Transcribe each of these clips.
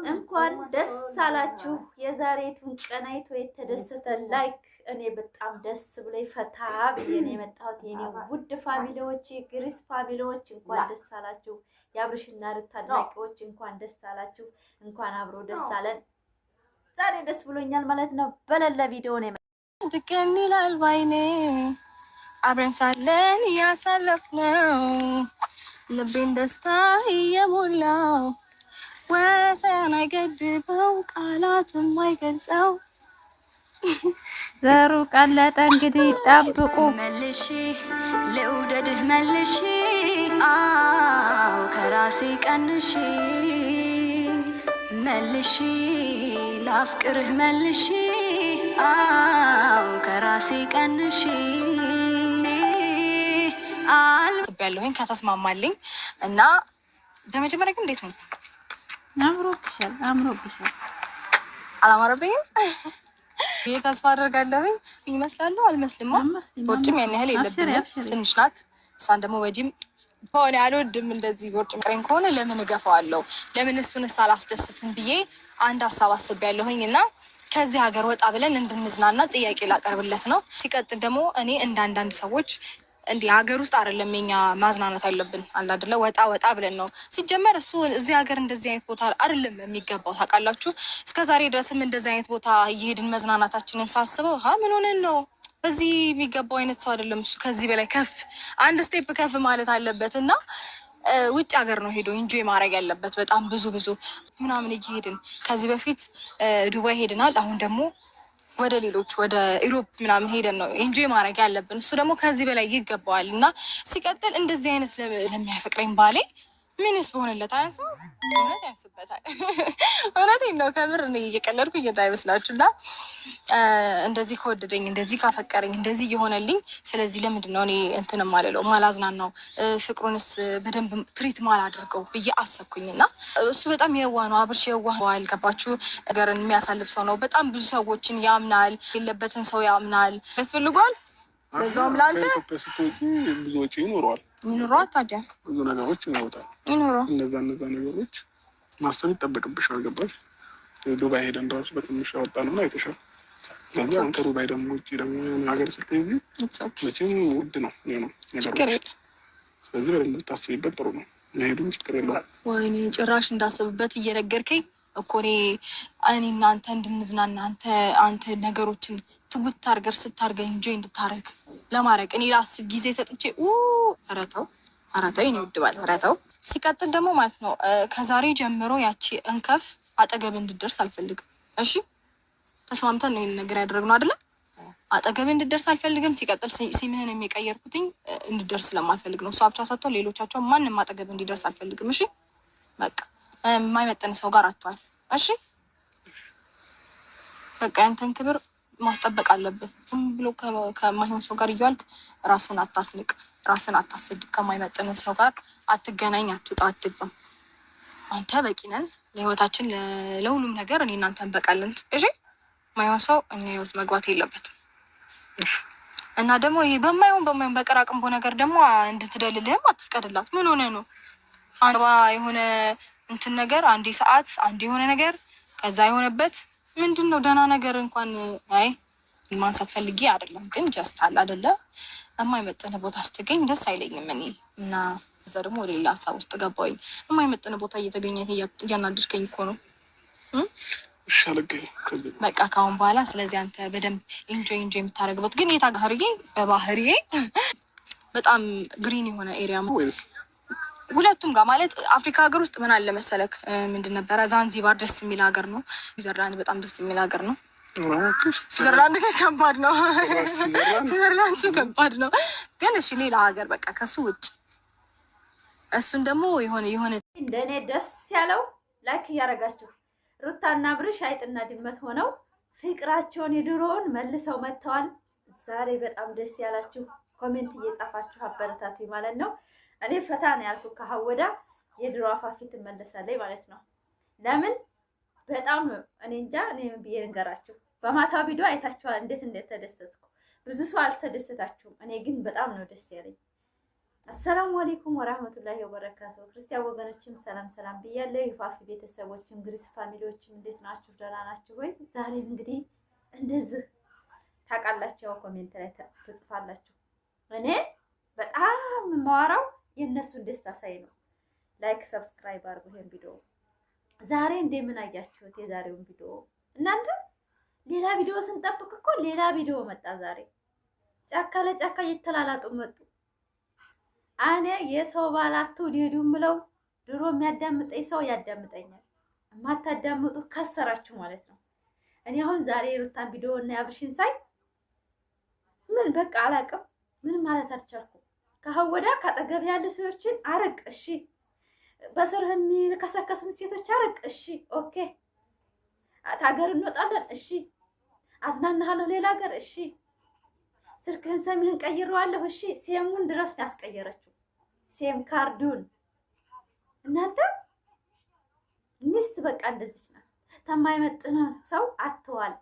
እንኳን ደስ አላችሁ። የዛሬቱን ቀን አይቶ የተደሰተ ላይክ እኔ በጣም ደስ ብሎኝ ፈታ ብዬ ነው የመጣሁት። የኔ ውድ ፋሚሊዎች፣ ግሪስ ፋሚሊዎች እንኳን ደስ አላችሁ። የአብርሽና ሩታ አድናቂዎች እንኳን ደስ አላችሁ። እንኳን አብሮ ደስ አለን። ዛሬ ደስ ብሎኛል ማለት ነው። በሌላ ቪዲዮ ነው ድቅን ይላል ባይኔ አብረን ሳለን ያሳለፍነው ልቤን ደስታ እየሞላው ወሰን አይገድበው ቃላት የማይገልጸው ዘሩ ቀለጠ። እንግዲህ ጠብቁ። መልሼ ልውደድህ መልሼ አው ከራሴ ቀንሼ መልሼ ላፍቅርህ መልሼ አው ከራሴ ቀንሼ አልበለሁኝ ከተስማማልኝ እና በመጀመሪያ ግን እንዴት ነው? አምሮብሻል። አላማረብኝም? ተስፋ አደርጋለሁኝ። ይመስላል አልመስልም? ቦርጭም ያን ያህል የለብኝም፣ ትንሽ ናት። እሷን ደግሞ ወዲም ሆነ አልወድም። እንደዚህ ቦርጭም ቀረኝ ከሆነ ለምን እገፋዋለሁ? ለምን እሱንስ አላስደስትም ብዬ አንድ ሀሳብ አስቤያለሁኝ እና ከዚህ ሀገር ወጣ ብለን እንድንዝናና ጥያቄ ላቀርብለት ነው። ሲቀጥል ደግሞ እኔ እንዳንዳንድ ሰዎች እንዲህ ሀገር ውስጥ አይደለም የኛ ማዝናናት ያለብን አለ አይደለ? ወጣ ብለን ነው። ሲጀመር እሱ እዚህ ሀገር እንደዚህ አይነት ቦታ አይደለም የሚገባው ታውቃላችሁ። እስከዛሬ ድረስም እንደዚህ አይነት ቦታ እየሄድን መዝናናታችንን ሳስበው ምን ሆነን ነው? እዚህ የሚገባው አይነት ሰው አይደለም እሱ። ከዚህ በላይ ከፍ አንድ ስቴፕ ከፍ ማለት አለበት እና ውጭ ሀገር ነው ሄዶ ኢንጆይ ማድረግ ያለበት። በጣም ብዙ ምናምን እየሄድን ከዚህ በፊት ዱባይ ሄድናል። አሁን ደግሞ ወደ ሌሎች ወደ ኢሮፕ ምናምን ሄደን ነው ኢንጆይ ማድረግ ያለብን። እሱ ደግሞ ከዚህ በላይ ይገባዋል እና ሲቀጥል እንደዚህ አይነት ለሚያፈቅረኝ ባሌ ምንስ በሆነለት አያንሰው? እውነት ያንስበታል። እውነቴን ነው። ከምር እኔ እየቀለድኩ እንዳይመስላችሁ እና እንደዚህ ከወደደኝ እንደዚህ ካፈቀረኝ እንደዚህ እየሆነልኝ፣ ስለዚህ ለምንድን ነው እኔ እንትንም አልለው ማላዝናናው ፍቅሩንስ በደንብ ትሪት ማላደርገው ብዬ አሰብኩኝ እና እሱ በጣም የዋህ ነው። አብርሽ የዋህ ነው። አልገባችሁ? ነገርን የሚያሳልፍ ሰው ነው። በጣም ብዙ ሰዎችን ያምናል። የሌለበትን ሰው ያምናል። ያስፈልጓል። ለዛውም ለአንተ ብዙ ወጪ ይኖረዋል። ታዲያ ብዙ ነገሮች ይኖሩታል። እነዛ ነገሮች ማሰብ ይጠበቅብሻል። ገባሽ? ዱባይ ሄደን ራሱ በትንሽ ያወጣ ነው አይተሻል። ስለዚህ አንተ ዱባይ ደግሞ ውጭ ደግሞ ሀገር ስትሄጂ መቼም ውድ ነው ነገሮች። ስለዚህ በደንብ ታስቢበት ጥሩ ነው። መሄዱም ችግር የለውም። ወይኔ ጭራሽ እንዳስብበት እየነገርከኝ እኮ እኔ እናንተ እንድንዝናና አንተ ነገሮችን ትጉት አድርገር ስታርገኝ እንጆይ እንድታረግ ለማድረግ እኔ ላስብ ጊዜ ሰጥቼ ረተው ይኔ ውድባል ረተው። ሲቀጥል ደግሞ ማለት ነው ከዛሬ ጀምሮ ያቺ እንከፍ አጠገብ እንድደርስ አልፈልግም። እሺ ተስማምተን ነው ይሄን ነገር ያደረግነው አይደለ? አጠገብ እንድደርስ አልፈልግም። ሲቀጥል ሲምህን የሚቀየርኩትኝ እንድደርስ ስለማልፈልግ ነው። እሷ ብቻ ሳትሆን ሌሎቻቸው ማንም አጠገብ እንዲደርስ አልፈልግም። እሺ በቃ የማይመጥን ሰው ጋር አጥቷል። እሺ በቃ ያንተን ክብር ማስጠበቅ አለብን። ዝም ብሎ ከማይሆን ሰው ጋር እያልክ ራስን አታስንቅ፣ ራስን አታስድብ። ከማይመጥን ሰው ጋር አትገናኝ፣ አትውጣ፣ አትግባም። አንተ በቂ ነን ለህይወታችን፣ ለሁሉም ነገር እኔ እናንተ እንበቃለን። እሺ ማይሆን ሰው እኛ ህይወት መግባት የለበትም። እና ደግሞ ይሄ በማይሆን በቀራቅንቦ ነገር ደግሞ እንድትደልልህም አትፍቀድላት። ምን ሆነ ነው አንባ የሆነ እንትን ነገር አንዴ ሰዓት አንዴ የሆነ ነገር ከዛ የሆነበት ምንድን ነው? ደህና ነገር እንኳን ማንሳት ፈልጌ አይደለም፣ ግን ጀስት አለ አይደለ? የማይመጥን ቦታ ስትገኝ ደስ አይለኝም እኔ እና እዛ ደግሞ ወደ ሌላ ሀሳብ ውስጥ ገባሁኝ። የማይመጥን ቦታ እየተገኘ እያናድርከኝ እኮ ነው። በቃ ካሁን በኋላ ስለዚህ አንተ በደንብ ኢንጆይ የምታደርግበት ግን በባህሪዬ በጣም ግሪን የሆነ ኤሪያ ሁለቱም ጋር ማለት አፍሪካ ሀገር ውስጥ ምን አለ መሰለክ፣ ምንድን ነበረ ዛንዚባር ደስ የሚል ሀገር ነው። ስዊዘርላንድ በጣም ደስ የሚል ሀገር ነው። ስዊዘርላንድ ከባድ ነው። ስዊዘርላንድ ከባድ ነው። ግን እሺ ሌላ ሀገር በቃ ከሱ ውጭ እሱን ደግሞ የሆነ እንደኔ ደስ ያለው ላይክ እያደረጋችሁ ሩታና አብርሽ አይጥና ድመት ሆነው ፍቅራቸውን የድሮውን መልሰው መጥተዋል። ዛሬ በጣም ደስ ያላችሁ ኮሜንት እየጻፋችሁ አበረታቱ ማለት ነው። እኔ ፈታ ነው ያልኩት። ከሀወዳ የድሮ አፋፊ ትመለሳለች ማለት ነው። ለምን በጣም እኔ እንጃ። እኔ ብዬ ልንገራችሁ፣ በማታ ቪዲዮ አይታችኋል እንዴት እንደተደሰትኩ። ብዙ ሰው አልተደሰታችሁም። እኔ ግን በጣም ነው ደስ ያለኝ። አሰላሙ አለይኩም ወራህመቱላሂ ወበረካቱ። ክርስቲያን ወገኖችም ሰላም ሰላም ብያለሁ። የፋፊ ቤተሰቦችም ግሪስ ፋሚሊዎችም እንዴት ናችሁ? ደህና ናችሁ ወይ? ዛሬም እንግዲህ እንደዚህ ታውቃላችሁ፣ ኮሜንት ላይ ትጽፋላችሁ። እኔ በጣም የማወራው የእነሱን ደስታ ሳይ ነው። ላይክ ሰብስክራይብ አድርጉ ይሄን ቪዲዮ። ዛሬ እንደምን አያችሁት የዛሬውን ቪዲዮ? እናንተ ሌላ ቪዲዮ ስንጠብቅ እኮ ሌላ ቪዲዮ መጣ ዛሬ። ጫካ ለጫካ እየተላላጡ መጡ። እኔ የሰው ባል አትውደዱ የምለው ድሮ የሚያዳምጠኝ ሰው ያዳምጠኛል። የማታዳምጡ ከሰራችሁ ማለት ነው። እኔ አሁን ዛሬ የሩታን ቪዲዮ እና ያብርሽን ሳይ ምን በቃ አላቅም፣ ምን ማለት አልቻልኩም። ከአሁን ወዲያ ካጠገብ ያለ ሰዎችን አርቅ፣ እሺ፣ በስርህ የሚከሰከሱን ሴቶች አርቅ፣ እሺ፣ ኦኬ፣ ታገር እንወጣለን፣ እሺ፣ አዝናናሃለሁ ሌላ ሀገር፣ እሺ፣ ስልክህን ሰሚህን ቀይረዋለሁ፣ እሺ። ሴሙን ድረስ ያስቀየረችው ሴም ካርዱን። እናንተ ሚስት በቃ እንደዚች ናት። ተማይመጥን ሰው አትዋል።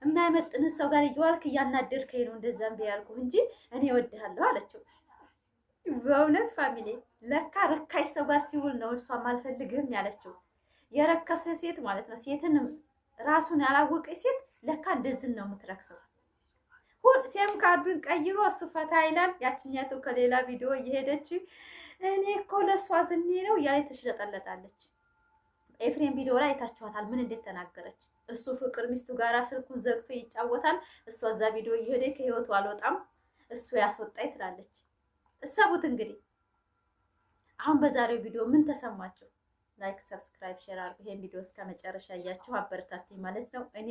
የማይመጥን ሰው ጋር እየዋልክ እያናደድከኝ ነው እንደዛም ቢያልኩህ እንጂ እኔ እወድሃለሁ አለችው። በእውነት ፋሚሊ ለካ ረካሽ ሰው ጋር ሲውል ነው እሷም አልፈልግህም ያለችው። የረከሰ ሴት ማለት ነው። ሴትን ራሱን ያላወቀች ሴት ለካ እንደዚህ ነው የምትረክሰው። ሴም ካርዱን ቀይሮ እሱ ፈታ ይላል። ያችኛቱ ከሌላ ቪዲዮ እየሄደች እኔ እኮ ለእሷ ዝኔ ነው እያለች ትሽለጠለጣለች። ኤፍሬም ቪዲዮ ላይ አይታችኋታል ምን እንዴት ተናገረች። እሱ ፍቅር ሚስቱ ጋር ስልኩን ዘግቶ ይጫወታል። እሷ እዛ ቪዲዮ እየሄደ ከህይወቱ አልወጣም እሱ ያስወጣኝ ትላለች። እሰቡት እንግዲህ። አሁን በዛሬው ቪዲዮ ምን ተሰማችሁ? ላይክ ሰብስክራይብ ሼር አድርጉ። ይሄን ቪዲዮ እስከ መጨረሻ እያችሁ አበረታቱኝ ማለት ነው። እኔ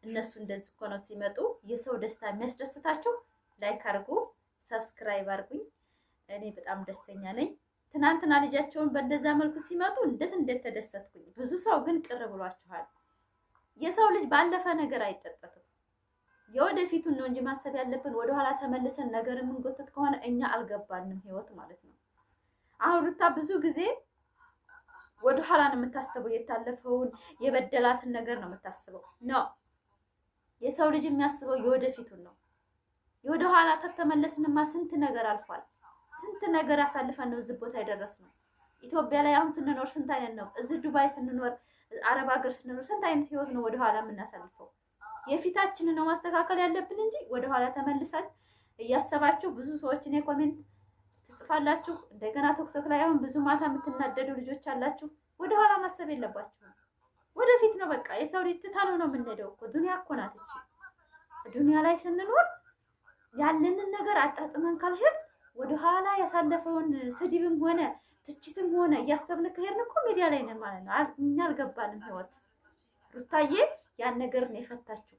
እነሱ እንደዚህ እኮ ነው ሲመጡ የሰው ደስታ የሚያስደስታችሁ ላይክ አድርጉ፣ ሰብስክራይብ አድርጉኝ። እኔ በጣም ደስተኛ ነኝ። ትናንትና ልጃቸውን በእንደዛ መልኩ ሲመጡ እንዴት ተደሰትኩኝ። ብዙ ሰው ግን ቅር ብሏችኋል። የሰው ልጅ ባለፈ ነገር አይጠጠትም። የወደፊቱን ነው እንጂ ማሰብ ያለብን። ወደኋላ ተመልሰን ነገር የምንጎተት ከሆነ እኛ አልገባንም ህይወት ማለት ነው። አሁን ሩታ ብዙ ጊዜ ወደኋላ ነው የምታስበው። የታለፈውን የበደላትን ነገር ነው የምታስበው ነው። የሰው ልጅ የሚያስበው የወደፊቱን ነው። የወደኋላ ተተመለስንማ ስንት ነገር አልፏል። ስንት ነገር አሳልፈን ነው እዚህ ቦታ የደረስነው። ኢትዮጵያ ላይ አሁን ስንኖር ስንት አይነት ነው። እዚህ ዱባይ ስንኖር፣ አረብ ሀገር ስንኖር ስንት አይነት ህይወት ነው ወደኋላ የምናሳልፈው። የፊታችንን ነው ማስተካከል ያለብን እንጂ ወደኋላ ተመልሰን እያሰባችሁ ብዙ ሰዎች እኔ ኮሜንት ትጽፋላችሁ። እንደገና ቲክቶክ ላይ አሁን ብዙ ማታ የምትናደዱ ልጆች አላችሁ። ወደኋላ ማሰብ የለባችሁም። ወደፊት ነው በቃ። የሰው ልጅ ትታለው ነው የምንሄደው እኮ። ዱንያ እኮ ናት እቺ። ዱንያ ላይ ስንኖር ያለንን ነገር አጣጥመን ካልሄድ ወደኋላ ያሳለፈውን ስድብም ሆነ ትችትም ሆነ እያሰብን ከሄድን እኮ ሚዲያ ላይ ነን ማለት ነው። እኛ አልገባንም ህይወት። ሩታዬ ያን ነገር ነው የፈታችው።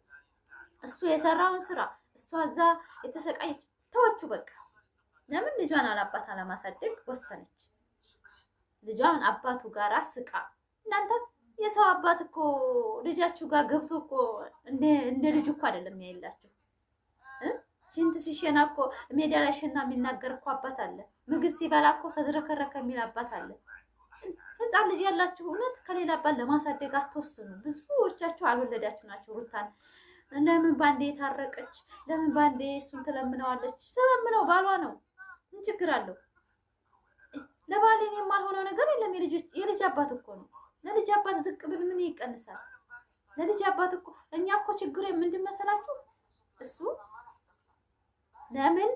እሱ የሰራውን ስራ እሷ እዛ የተሰቃየች ተወቹ በቃ። ለምን ልጇን አላባት አለማሳደግ ወሰነች። ልጇን አባቱ ጋር ስቃ። እናንተ የሰው አባት እኮ ልጃችሁ ጋር ገብቶ እኮ እንደ ልጅ እኮ አይደለም ያይላችሁ። ሽንቱ ሲሸና እኮ ሜዳ ላይ ሸና የሚናገር እኮ አባት አለ። ምግብ ሲበላ እኮ ተዝረከረከ የሚል አባት አለ። ህፃን ልጅ ያላችሁ እውነት ከሌላ አባት ለማሳደግ አትወስኑ። ብዙዎቻችሁ አልወለዳችሁ ናቸው። ሩታን ለምን ባንዴ የታረቀች? ለምን ባንዴ እሱን ትለምነዋለች? ተለምነው ባሏ ነው። ምን ችግር አለው? ለባሌን የማልሆነው ነገር የለም። የልጅ አባት እኮ ነው። ለልጅ አባት ዝቅ ብል ምን ይቀንሳል? ለልጅ አባት እኮ እኛ እኮ ችግሩ ምንድን መሰላችሁ? እሱ ለምን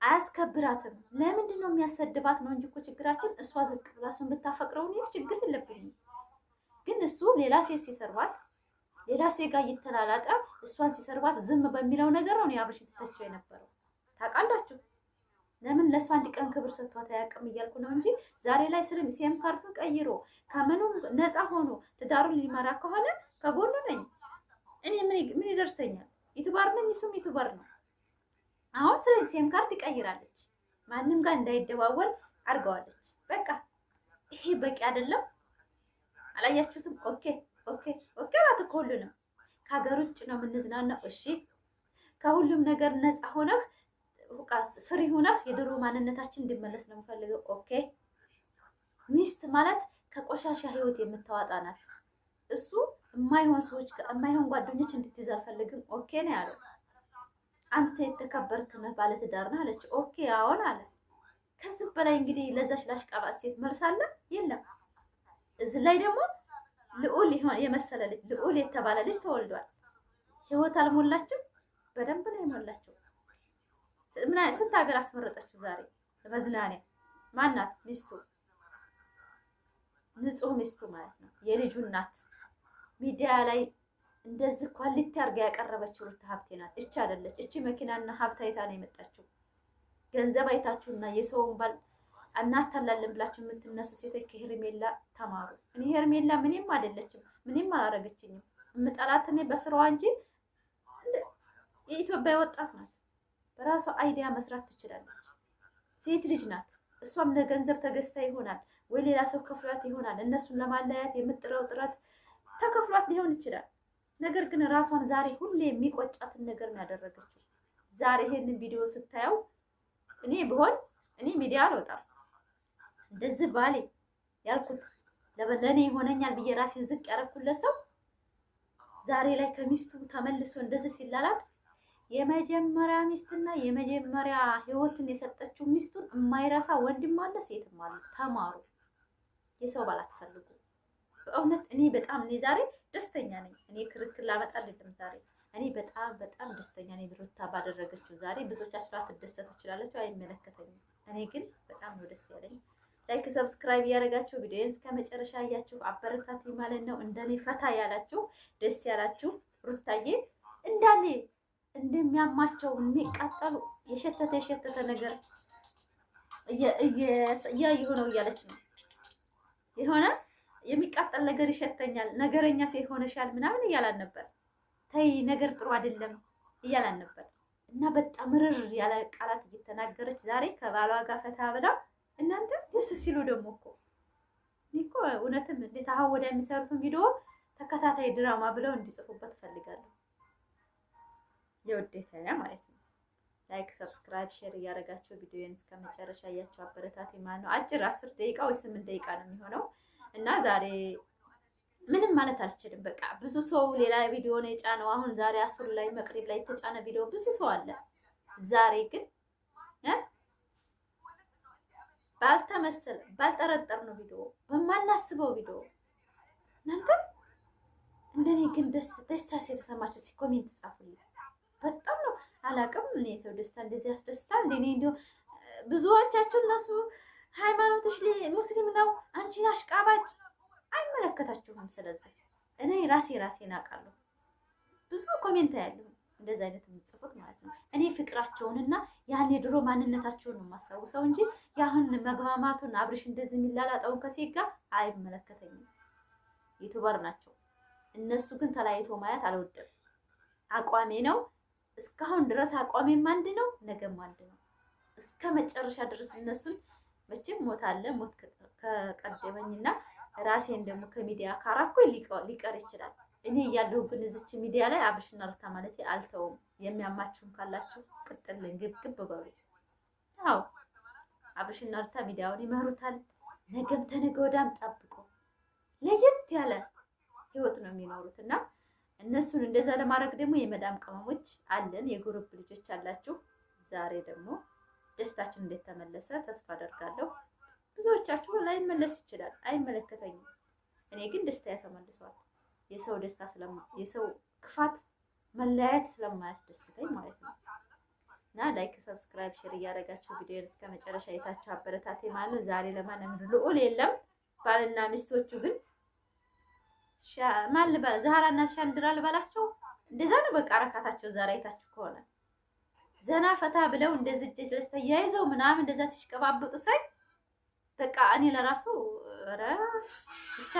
አያስከብራትም? ለምንድን ነው የሚያሰድባት ነው እንጂ እኮ ችግራችን። እሷ ዝቅ ብላ እሱን ብታፈቅረው እኔ ችግር የለብኝም። ግን እሱ ሌላ ሴት ሲሰርባት፣ ሌላ ሴት ጋር እየተላላጠ እሷን ሲሰርባት ዝም በሚለው ነገር ነው አብርሽ ትተቸው የነበረው። ታውቃላችሁ ለምን ለእሷ አንድ ቀን ክብር ሰጥቷት አያውቅም እያልኩ ነው እንጂ ዛሬ ላይ ስለም ሴም ካርዱን ቀይሮ ከምኑም ነፃ ሆኖ ትዳሩን ሊመራ ከሆነ ከጎኑ ነኝ እኔ። ምን ይደርሰኛል? ዩቱበር ነኝ፣ እሱም ዩቱበር ነው። አሁን ስለ ሴም ካርድ ይቀይራለች፣ ማንም ጋር እንዳይደዋወል አድርገዋለች። በቃ ይሄ በቂ አይደለም? አላያችሁትም? ኦኬ አላት እኮ ሁሉንም። ከሀገር ውጭ ነው የምንዝናናው። እሺ ከሁሉም ነገር ነፃ ሆነህ ፍሪ ሆነህ የድሮ ማንነታችን እንዲመለስ ነው የምፈልገው። ኦኬ ሚስት ማለት ከቆሻሻ ህይወት የምታወጣ ናት። እሱ የማይሆን ሰዎች የማይሆን ጓደኞች እንድትይዝ አልፈልግም። ኦኬ ነው ያለው። አንተ የተከበርክ ነህ፣ ባለትዳር ነህ አለች። ኦኬ አዎን አለ። ከዚህ በላይ እንግዲህ ለዛች ላሽቃባጭ ሴት መልሳለ የለም። እዚህ ላይ ደግሞ ልዑል የመሰለ ልጅ ልዑል የተባለ ልጅ ተወልዷል። ህይወት አልሞላችም፣ በደንብ ነው የሞላችው። ስንት ሀገር አስመረጠችው ዛሬ መዝናኛ። ማናት ሚስቱ? ንጹህ ሚስቱ ማለት ነው፣ የልጁ እናት። ሚዲያ ላይ እንደዚህ ኳሊቲ አድርጋ ያቀረበችው ሩታ ሀብቴ ናት። እቺ አይደለች። እቺ መኪናና ሀብት አይታ ነው የመጣችው። ገንዘብ አይታችሁና የሰውን ባል እናታላለን ብላችሁ የምትነሱ ሴቶች ከሄርሜላ ተማሩ። እኔ ሄርሜላ ምንም አይደለችም፣ ምንም አላረገችኝም። የምጠላት እኔ በስራዋ እንጂ የኢትዮጵያ ወጣት ናት። በራሷ አይዲያ መስራት ትችላለች። ሴት ልጅ ናት። እሷም ለገንዘብ ተገዝታ ይሆናል ወይ ሌላ ሰው ከፍሏት ይሆናል። እነሱን ለማለያየት የምጥረው ጥረት ተከፍሏት ሊሆን ይችላል። ነገር ግን ራሷን ዛሬ ሁሌ የሚቆጫትን ነገር ነው ያደረገችው። ዛሬ ይሄንን ቪዲዮ ስታየው እኔ ብሆን እኔ ሚዲያ አልወጣም። እንደዚህ ባሌ ያልኩት ለኔ ይሆነኛል ብዬ ራሴ ዝቅ ያደረኩለት ሰው ዛሬ ላይ ከሚስቱ ተመልሶ እንደዚህ ሲላላት የመጀመሪያ ሚስትና የመጀመሪያ ህይወትን የሰጠችው ሚስቱን የማይረሳ ወንድም አለ፣ ሴትም አለ። ተማሩ። የሰው ባል አትፈልጉ። በእውነት እኔ ዛሬ ደስተኛ ነኝ። እኔ ክርክር ላመጣ አይደለም ዛሬ እኔ በጣም ደስተኛ ነኝ። ሩታ ባደረገችው ዛሬ ብዙዎቻችሁ ላትደሰቱ ትችላላችሁ፣ አይመለከተኝም። እኔ ግን በጣም ነው ደስ ያለኝ። ላይክ ሰብስክራይብ ያደረጋችሁ ቪዲዮን እስከ መጨረሻ ያያችሁ አበረታቱ ማለት ነው። እንደኔ ፈታ ያላችሁ ደስ ያላችሁ ሩታዬ እንዳለ እንደሚያማቸው የሚቃጠሉ የሸተተ ነገር እያየሁ ነው እያለች ነው። የሆነ የሚቃጠል ነገር ይሸተኛል፣ ነገረኛ ሴት ሆነሻል ምናምን እያላን ነበር። ተይ ነገር ጥሩ አይደለም እያላን ነበር። እና በጣም ርር ያለ ቃላት እየተናገረች ዛሬ ከባሏ ጋር ፈታ ብላ እናንተ ደስ ሲሉ ደግሞ እኮ እውነትም እንዴት አሁን ወደ የሚሰሩትን ቪዲዮ ተከታታይ ድራማ ብለው እንዲጽፉበት እፈልጋለሁ። የውዴታ ማለት ነው። ላይክ ሰብስክራይብ ሼር እያደረጋችሁ ቪዲዮን እስከ መጨረሻ እያችሁ አበረታቱ ማለት ነው። አጭር 10 ደቂቃ ወይ 8 ደቂቃ ነው የሚሆነው እና ዛሬ ምንም ማለት አልችልም። በቃ ብዙ ሰው ሌላ ቪዲዮ ነው የጫነው። አሁን ዛሬ አሱር ላይ መቅሪብ ላይ የተጫነ ቪዲዮ ብዙ ሰው አለ። ዛሬ ግን ባልተመሰለ ባልጠረጠርነው ቪዲዮ በማናስበው ቪዲዮ እናንተ እንደኔ ግን ደስታስ የተሰማችሁ ኮሜንት ጻፉልኝ። በጣም ነው አላውቅም። እኔ ሰው ደስታ እንደዚህ ያስደስታል እንዴ? እንደው ብዙዎቻችሁ እነሱ ሃይማኖትሽ ሙስሊም ነው አንቺ አሽቃባጭ አይመለከታችሁም። ስለዚህ እኔ ራሴን አውቃለሁ። ብዙ ኮሜንት ያለው እንደዚህ አይነት የምጽፉት ማለት ነው። እኔ ፍቅራቸውንና ያኔ ድሮ ማንነታቸውን ነው የማስታውሰው እንጂ ያሁን መግማማቱን አብርሽ እንደዚህ የሚላላጠውን ከሴት ጋር አይመለከተኝም። ዩቲዩበር ናቸው እነሱ፣ ግን ተለያይቶ ማየት አልወድም። አቋሜ ነው እስካሁን ድረስ አቋሜም አንድ ነው፣ ነገም አንድ ነው። እስከ መጨረሻ ድረስ እነሱን መቼም ሞት አለ። ሞት ከቀደመኝና ራሴን ደግሞ ከሚዲያ ካራኩ ሊቀር ይችላል። እኔ እያለሁ ግን እዚች ሚዲያ ላይ አብርሽና ሩታ ማለት አልተውም። የሚያማችሁም ካላችሁ ቅጥልን ግብግብ በሉ። አዎ አብርሽና ሩታ ሚዲያውን ይመሩታል። ነገም ተነገ ወዲያም ጠብቆ ለየት ያለ ህይወት ነው የሚኖሩት እና እነሱን እንደዛ ለማድረግ ደግሞ የመዳም ቅመሞች አለን፣ የግሩፕ ልጆች አላችሁ። ዛሬ ደግሞ ደስታችን እንዴት ተመለሰ ተስፋ አደርጋለሁ። ብዙዎቻችሁ ላይመለስ ይችላል፣ አይመለከተኝም። እኔ ግን ደስታ ተመልሷል። የሰው ደስታ የሰው ክፋት መለያየት ስለማያስደስተኝ ማለት ነው። እና ላይክ ሰብስክራይብ ሼር እያደረጋችሁ ቪዲዮን እስከ መጨረሻ አይታችሁ አበረታቴ ማለት ነው። ዛሬ ለማንም ልዑል የለም፣ ባልና ሚስቶቹ ግን ማን ልበል ዛራና ሻንድራ ልበላቸው እንደዛ ነው። በቃ አረካታቸው ዛሬ አይታችሁ ከሆነ ዘና ፈታ ብለው እንደዚህ እጅ ለስተያይዘው ምናምን እንደዛ ተሽቀባበጡ ሳይ በቃ እኔ ለራሱ ኧረ ብቻ